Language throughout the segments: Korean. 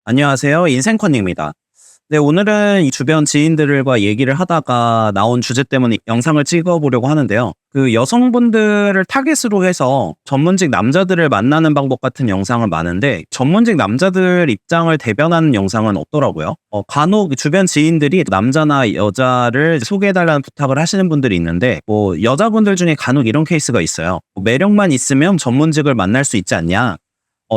안녕하세요. 인생컨입니다. 네, 오늘은 이 주변 지인들과 얘기를 하다가 나온 주제 때문에 영상을 찍어보려고 하는데요. 그 여성분들을 타깃으로 해서 전문직 남자들을 만나는 방법 같은 영상은 많은데 전문직 남자들 입장을 대변하는 영상은 없더라고요. 간혹 주변 지인들이 남자나 여자를 소개해달라는 부탁을 하시는 분들이 있는데 뭐 여자분들 중에 간혹 이런 케이스가 있어요. 매력만 있으면 전문직을 만날 수 있지 않냐.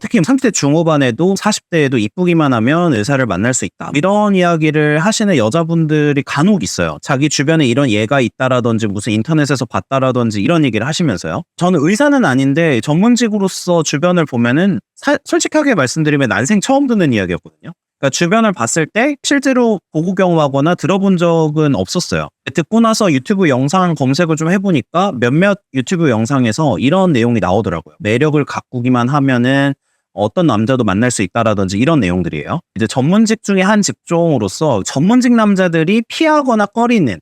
특히 30대 중후반에도 40대에도 이쁘기만 하면 의사를 만날 수 있다. 이런 이야기를 하시는 여자분들이 간혹 있어요. 자기 주변에 이런 예가 있다라든지 무슨 인터넷에서 봤다라든지 이런 얘기를 하시면서요. 저는 의사는 아닌데 전문직으로서 주변을 보면은 솔직하게 말씀드리면 난생 처음 듣는 이야기였거든요. 그러니까 주변을 봤을 때 실제로 보고 경험하거나 들어본 적은 없었어요. 듣고 나서 유튜브 영상 검색을 좀 해보니까 몇몇 유튜브 영상에서 이런 내용이 나오더라고요. 매력을 가꾸기만 하면은 어떤 남자도 만날 수 있다라든지 이런 내용들이에요. 이제 전문직 중에 한 직종으로서 전문직 남자들이 피하거나 거르는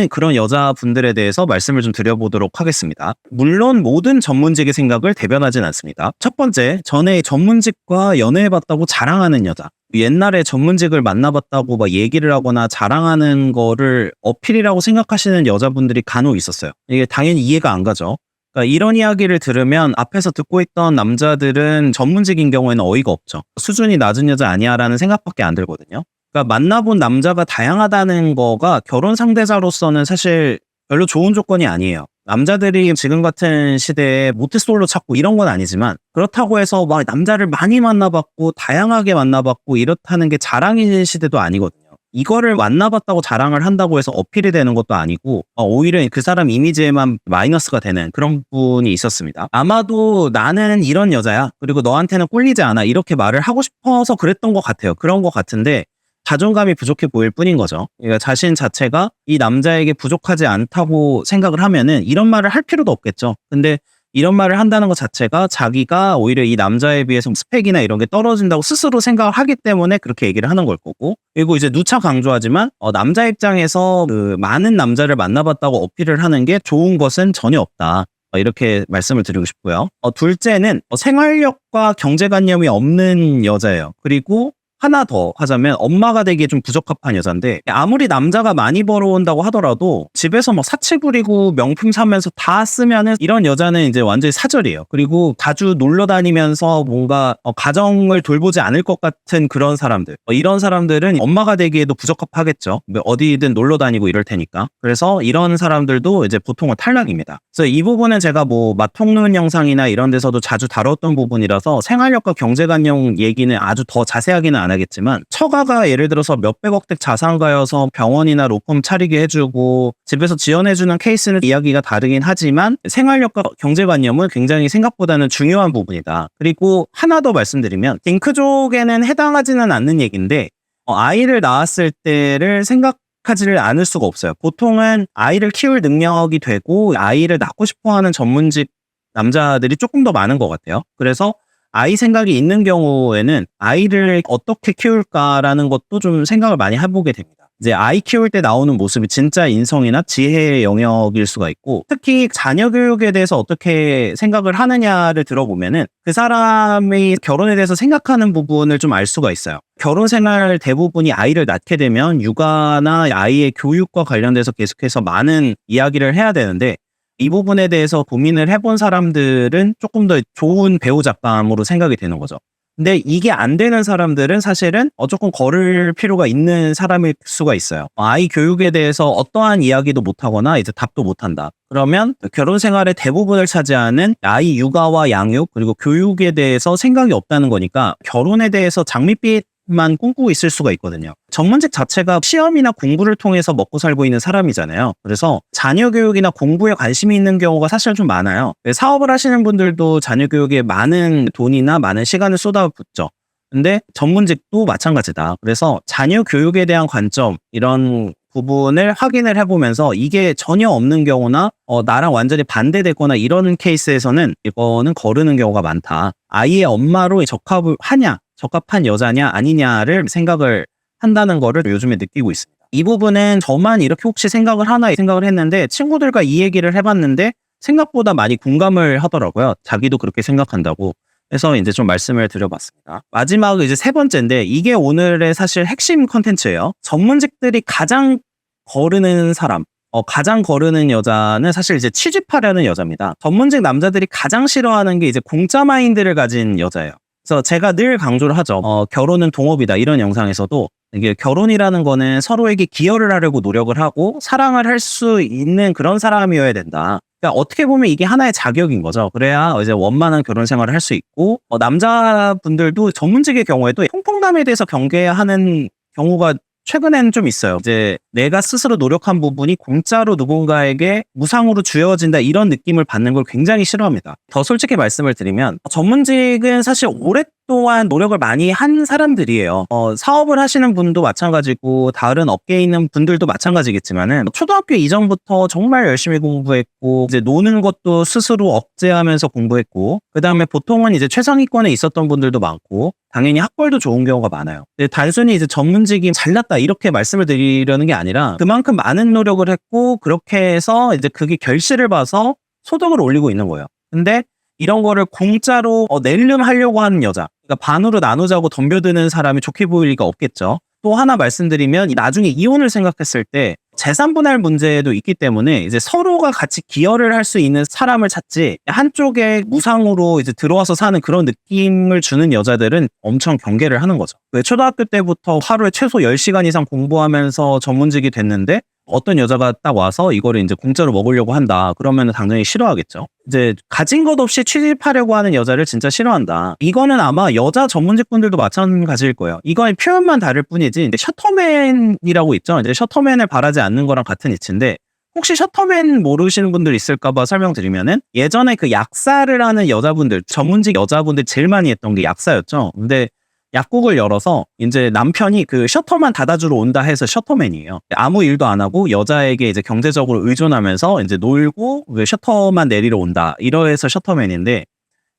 그런 여자분들에 대해서 말씀을 좀 드려보도록 하겠습니다. 물론 모든 전문직의 생각을 대변하진 않습니다. 첫 번째, 전에 전문직과 연애해봤다고 자랑하는 여자. 옛날에 전문직을 만나봤다고 막 얘기를 하거나 자랑하는 거를 어필이라고 생각하시는 여자분들이 간혹 있었어요. 이게 당연히 이해가 안 가죠. 그러니까 이런 이야기를 들으면 앞에서 듣고 있던 남자들은 전문직인 경우에는 어이가 없죠. 수준이 낮은 여자 아니야 라는 생각밖에 안 들거든요. 그러니까 만나본 남자가 다양하다는 거가 결혼 상대자로서는 사실 별로 좋은 조건이 아니에요. 남자들이 지금 같은 시대에 모태솔로 찾고 이런 건 아니지만 그렇다고 해서 막 남자를 많이 만나봤고 다양하게 만나봤고 이렇다는 게 자랑인 시대도 아니거든요. 이거를 만나봤다고 자랑을 한다고 해서 어필이 되는 것도 아니고 오히려 그 사람 이미지에만 마이너스가 되는 그런 부분이 있었습니다. 아마도 나는 이런 여자야. 그리고 너한테는 꿀리지 않아. 이렇게 말을 하고 싶어서 그랬던 것 같아요. 그런 것 같은데 자존감이 부족해 보일 뿐인 거죠. 그러니까 자신 자체가 이 남자에게 부족하지 않다고 생각을 하면은 이런 말을 할 필요도 없겠죠. 근데 이런 말을 한다는 것 자체가 자기가 오히려 이 남자에 비해서 스펙이나 이런 게 떨어진다고 스스로 생각을 하기 때문에 그렇게 얘기를 하는 걸 거고. 그리고 이제 누차 강조하지만 남자 입장에서 그 많은 남자를 만나봤다고 어필을 하는 게 좋은 것은 전혀 없다. 이렇게 말씀을 드리고 싶고요. 둘째는 생활력과 경제관념이 없는 여자예요. 그리고 하나 더 하자면 엄마가 되기에 좀 부적합한 여잔데 아무리 남자가 많이 벌어온다고 하더라도 집에서 막 사치 부리고 명품 사면서 다 쓰면은 이런 여자는 이제 완전히 사절이에요. 그리고 자주 놀러 다니면서 뭔가 가정을 돌보지 않을 것 같은 그런 사람들, 이런 사람들은 엄마가 되기에도 부적합하겠죠. 어디든 놀러 다니고 이럴 테니까. 그래서 이런 사람들도 이제 보통은 탈락입니다. 그래서 이 부분은 제가 뭐 맛통론 영상이나 이런 데서도 자주 다뤘던 부분이라서 생활력과 경제관념 얘기는 아주 더 자세하게는 안 하겠지만 처가가 예를 들어서 몇백억대 자산가여서 병원이나 로펌 차리게 해주고 집에서 지원해주는 케이스는 이야기가 다르긴 하지만 생활력과 경제관념은 굉장히 생각보다는 중요한 부분이다. 그리고 하나 더 말씀드리면 딩크족에는 해당하지는 않는 얘기인데 아이를 낳았을 때를 생각하지를 않을 수가 없어요. 보통은 아이를 키울 능력이 되고 아이를 낳고 싶어하는 전문직 남자들이 조금 더 많은 것 같아요. 그래서 아이 생각이 있는 경우에는 아이를 어떻게 키울까라는 것도 좀 생각을 많이 해보게 됩니다. 이제 아이 키울 때 나오는 모습이 진짜 인성이나 지혜의 영역일 수가 있고 특히 자녀 교육에 대해서 어떻게 생각을 하느냐를 들어보면은 그 사람이 결혼에 대해서 생각하는 부분을 좀 알 수가 있어요. 결혼 생활 대부분이 아이를 낳게 되면 육아나 아이의 교육과 관련돼서 계속해서 많은 이야기를 해야 되는데 이 부분에 대해서 고민을 해본 사람들은 조금 더 좋은 배우자감으로 생각이 되는 거죠. 근데 이게 안 되는 사람들은 사실은 조금 거를 필요가 있는 사람일 수가 있어요. 아이 교육에 대해서 어떠한 이야기도 못하거나 이제 답도 못한다. 그러면 결혼 생활의 대부분을 차지하는 아이 육아와 양육 그리고 교육에 대해서 생각이 없다는 거니까 결혼에 대해서 장밋빛만 꿈꾸고 있을 수가 있거든요. 전문직 자체가 시험이나 공부를 통해서 먹고 살고 있는 사람이잖아요. 그래서 자녀 교육이나 공부에 관심이 있는 경우가 사실 좀 많아요. 사업을 하시는 분들도 자녀 교육에 많은 돈이나 많은 시간을 쏟아붓죠. 근데 전문직도 마찬가지다. 그래서 자녀 교육에 대한 관점 이런 부분을 확인을 해보면서 이게 전혀 없는 경우나 나랑 완전히 반대되거나 이러는 케이스에서는 이거는 거르는 경우가 많다. 아이의 엄마로 적합한 여자냐 아니냐를 생각을 한다는 거를 요즘에 느끼고 있습니다. 이 부분은 저만 이렇게 혹시 생각을 하나 생각을 했는데 친구들과 이 얘기를 해봤는데 생각보다 많이 공감을 하더라고요. 자기도 그렇게 생각한다고. 해서 이제 좀 말씀을 드려봤습니다. 마지막 이제 세 번째인데 이게 오늘의 사실 핵심 컨텐츠예요. 전문직들이 가장 거르는 사람, 가장 거르는 여자는 사실 이제 취직하려는 여자입니다. 전문직 남자들이 가장 싫어하는 게 이제 공짜 마인드를 가진 여자예요. 그래서 제가 늘 강조를 하죠. 결혼은 동업이다. 이런 영상에서도 이게 결혼이라는 거는 서로에게 기여를 하려고 노력을 하고 사랑을 할 수 있는 그런 사람이어야 된다. 그러니까 어떻게 보면 이게 하나의 자격인 거죠. 그래야 이제 원만한 결혼 생활을 할 수 있고, 남자분들도 전문직의 경우에도 통풍담에 대해서 경계하는 경우가 최근에는 좀 있어요. 이제 내가 스스로 노력한 부분이 공짜로 누군가에게 무상으로 주어진다 이런 느낌을 받는 걸 굉장히 싫어합니다. 더 솔직히 말씀을 드리면 전문직은 사실 오랫동안 노력을 많이 한 사람들이에요. 사업을 하시는 분도 마찬가지고 다른 업계에 있는 분들도 마찬가지겠지만은 초등학교 이전부터 정말 열심히 공부했고 이제 노는 것도 스스로 억제하면서 공부했고 그다음에 보통은 이제 최상위권에 있었던 분들도 많고 당연히 학벌도 좋은 경우가 많아요. 근데 단순히 이제 전문직이 잘났다 이렇게 말씀을 드리려는 게 아니라 그만큼 많은 노력을 했고 그렇게 해서 이제 그게 결실을 봐서 소득을 올리고 있는 거예요. 근데 이런 거를 공짜로 낼름 하려고 하는 여자, 그러니까 반으로 나누자고 덤벼드는 사람이 좋게 보일 리가 없겠죠. 또 하나 말씀드리면 나중에 이혼을 생각했을 때 재산 분할 문제도 있기 때문에 이제 서로가 같이 기여를 할 수 있는 사람을 찾지 한쪽에 무상으로 이제 들어와서 사는 그런 느낌을 주는 여자들은 엄청 경계를 하는 거죠. 왜 초등학교 때부터 하루에 최소 10시간 이상 공부하면서 전문직이 됐는데 어떤 여자가 딱 와서 이거를 이제 공짜로 먹으려고 한다. 그러면 당연히 싫어하겠죠. 이제 가진 것 없이 취직하려고 하는 여자를 진짜 싫어한다. 이거는 아마 여자 전문직분들도 마찬가지일 거예요. 이건 표현만 다를 뿐이지. 근데 셔터맨이라고 있죠. 이제 셔터맨을 바라지 않는 거랑 같은 이치인데 혹시 셔터맨 모르시는 분들 있을까봐 설명드리면은 예전에 그 약사를 하는 여자분들, 전문직 여자분들 제일 많이 했던 게 약사였죠. 근데 약국을 열어서 이제 남편이 그 셔터만 닫아주러 온다 해서 셔터맨이에요. 아무 일도 안 하고 여자에게 이제 경제적으로 의존하면서 이제 놀고 셔터만 내리러 온다. 이러해서 셔터맨인데,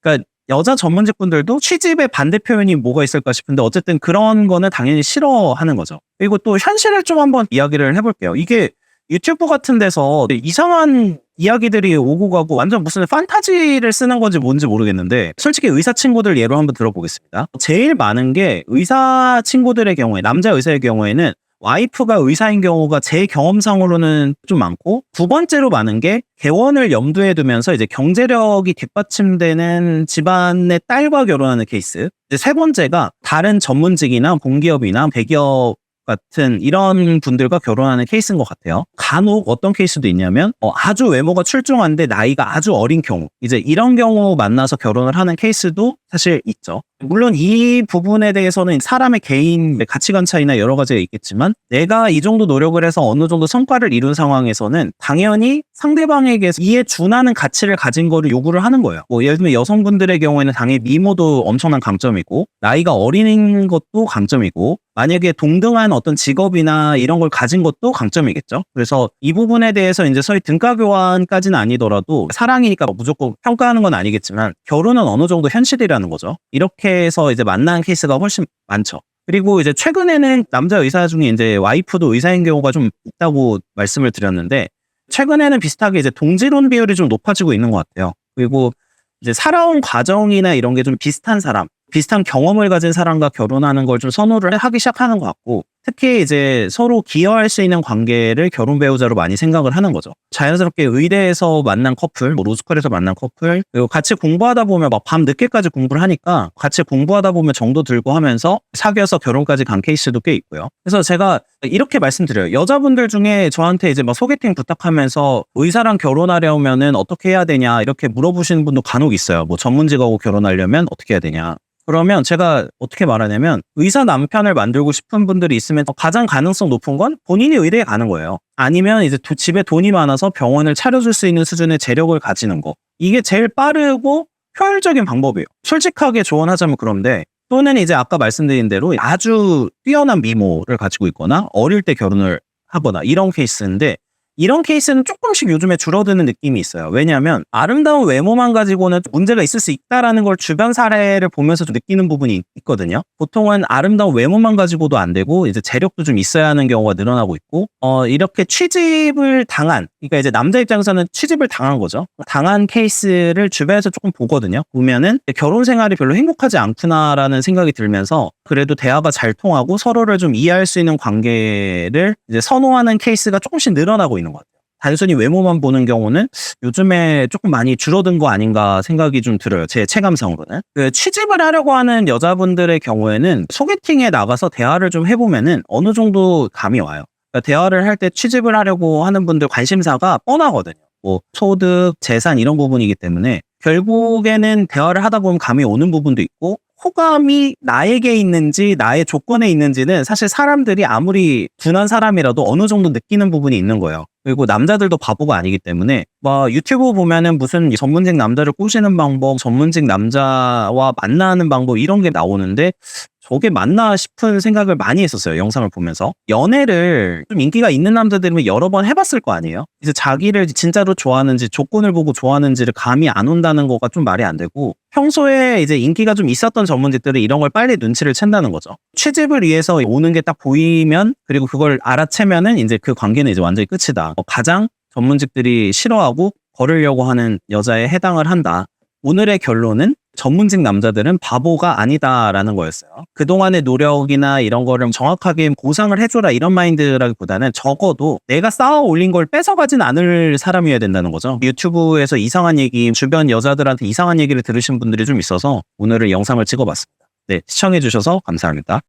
그러니까 여자 전문직분들도 취집의 반대 표현이 뭐가 있을까 싶은데 어쨌든 그런 거는 당연히 싫어하는 거죠. 그리고 또 현실을 좀 한번 이야기를 해볼게요. 이게 유튜브 같은 데서 이상한 이야기들이 오고 가고 완전 무슨 판타지를 쓰는 건지 뭔지 모르겠는데 솔직히 의사 친구들 예로 한번 들어보겠습니다. 제일 많은 게 의사 친구들의 경우에 남자 의사의 경우에는 와이프가 의사인 경우가 제 경험상으로는 좀 많고 두 번째로 많은 게 개원을 염두에 두면서 이제 경제력이 뒷받침되는 집안의 딸과 결혼하는 케이스. 이제 세 번째가 다른 전문직이나 공기업이나 대기업 같은 이런 분들과 결혼하는 케이스인 것 같아요. 간혹 어떤 케이스도 있냐면 아주 외모가 출중한데 나이가 아주 어린 경우 이제 이런 경우 만나서 결혼을 하는 케이스도 사실 있죠. 물론 이 부분에 대해서는 사람의 개인 가치관 차이나 여러 가지가 있겠지만 내가 이 정도 노력을 해서 어느 정도 성과를 이룬 상황에서는 당연히 상대방에게 이에 준하는 가치를 가진 거를 요구를 하는 거예요. 뭐 예를 들면 여성분들의 경우에는 당연히 미모도 엄청난 강점이고 나이가 어린 것도 강점이고 만약에 동등한 어떤 직업이나 이런 걸 가진 것도 강점이겠죠. 그래서 이 부분에 대해서 이제 소위 등가 교환까지는 아니더라도 사랑이니까 무조건 평가하는 건 아니겠지만 결혼은 어느 정도 현실이라는 거죠. 이렇게 해서 이제 만나는 케이스가 훨씬 많죠. 그리고 이제 최근에는 남자 의사 중에 이제 와이프도 의사인 경우가 좀 있다고 말씀을 드렸는데 최근에는 비슷하게 이제 동질혼 비율이 좀 높아지고 있는 것 같아요. 그리고 이제 살아온 과정이나 이런 게 좀 비슷한 사람, 비슷한 경험을 가진 사람과 결혼하는 걸 좀 선호를 하기 시작하는 것 같고 특히 이제 서로 기여할 수 있는 관계를 결혼 배우자로 많이 생각을 하는 거죠. 자연스럽게 의대에서 만난 커플, 뭐 로스쿨에서 만난 커플, 그리고 같이 공부하다 보면 막 밤 늦게까지 공부를 하니까 같이 공부하다 보면 정도 들고 하면서 사귀어서 결혼까지 간 케이스도 꽤 있고요. 그래서 제가 이렇게 말씀드려요. 여자분들 중에 저한테 이제 막 소개팅 부탁하면서 의사랑 결혼하려면은 어떻게 해야 되냐 이렇게 물어보시는 분도 간혹 있어요. 뭐 전문직하고 결혼하려면 어떻게 해야 되냐. 그러면 제가 어떻게 말하냐면 의사 남편을 만들고 싶은 분들이 있으면 가장 가능성 높은 건 본인이 의대에 가는 거예요. 아니면 이제 집에 돈이 많아서 병원을 차려줄 수 있는 수준의 재력을 가지는 거. 이게 제일 빠르고 효율적인 방법이에요. 솔직하게 조언하자면 그런데 또는 이제 아까 말씀드린 대로 아주 뛰어난 미모를 가지고 있거나 어릴 때 결혼을 하거나 이런 케이스인데 이런 케이스는 조금씩 요즘에 줄어드는 느낌이 있어요. 왜냐하면 아름다운 외모만 가지고는 문제가 있을 수 있다라는 걸 주변 사례를 보면서 좀 느끼는 부분이 있거든요. 보통은 아름다운 외모만 가지고도 안 되고 이제 재력도 좀 있어야 하는 경우가 늘어나고 있고 이렇게 취집을 당한, 그러니까 이제 남자 입장에서는 취집을 당한 거죠. 당한 케이스를 주변에서 조금 보거든요. 보면은 결혼 생활이 별로 행복하지 않구나라는 생각이 들면서 그래도 대화가 잘 통하고 서로를 좀 이해할 수 있는 관계를 이제 선호하는 케이스가 조금씩 늘어나고 있는 것 같아요. 단순히 외모만 보는 경우는 요즘에 조금 많이 줄어든 거 아닌가 생각이 좀 들어요. 제 체감상으로는. 그 취집을 하려고 하는 여자분들의 경우에는 소개팅에 나가서 대화를 좀 해보면은 어느 정도 감이 와요. 그러니까 대화를 할 때 취집을 하려고 하는 분들 관심사가 뻔하거든요. 뭐 소득, 재산 이런 부분이기 때문에 결국에는 대화를 하다 보면 감이 오는 부분도 있고 호감이 나에게 있는지 나의 조건에 있는지는 사실 사람들이 아무리 둔한 사람이라도 어느 정도 느끼는 부분이 있는 거예요. 그리고 남자들도 바보가 아니기 때문에 막 유튜브 보면은 무슨 전문직 남자를 꼬시는 방법, 전문직 남자와 만나는 방법 이런 게 나오는데 저게 맞나 싶은 생각을 많이 했었어요. 영상을 보면서. 연애를 좀 인기가 있는 남자들이면 여러 번 해봤을 거 아니에요? 이제 자기를 진짜로 좋아하는지 조건을 보고 좋아하는지를 감이 안 온다는 거가 좀 말이 안 되고 평소에 이제 인기가 좀 있었던 전문직들은 이런 걸 빨리 눈치를 챈다는 거죠. 취집을 위해서 오는 게 딱 보이면 그리고 그걸 알아채면은 이제 그 관계는 이제 완전히 끝이다. 가장 전문직들이 싫어하고 거르려고 하는 여자에 해당을 한다. 오늘의 결론은 전문직 남자들은 바보가 아니다라는 거였어요. 그동안의 노력이나 이런 거를 정확하게 보상을 해줘라 이런 마인드라기보다는 적어도 내가 쌓아 올린 걸 뺏어가진 않을 사람이어야 된다는 거죠. 유튜브에서 이상한 얘기, 주변 여자들한테 이상한 얘기를 들으신 분들이 좀 있어서 오늘은 영상을 찍어봤습니다. 네, 시청해주셔서 감사합니다.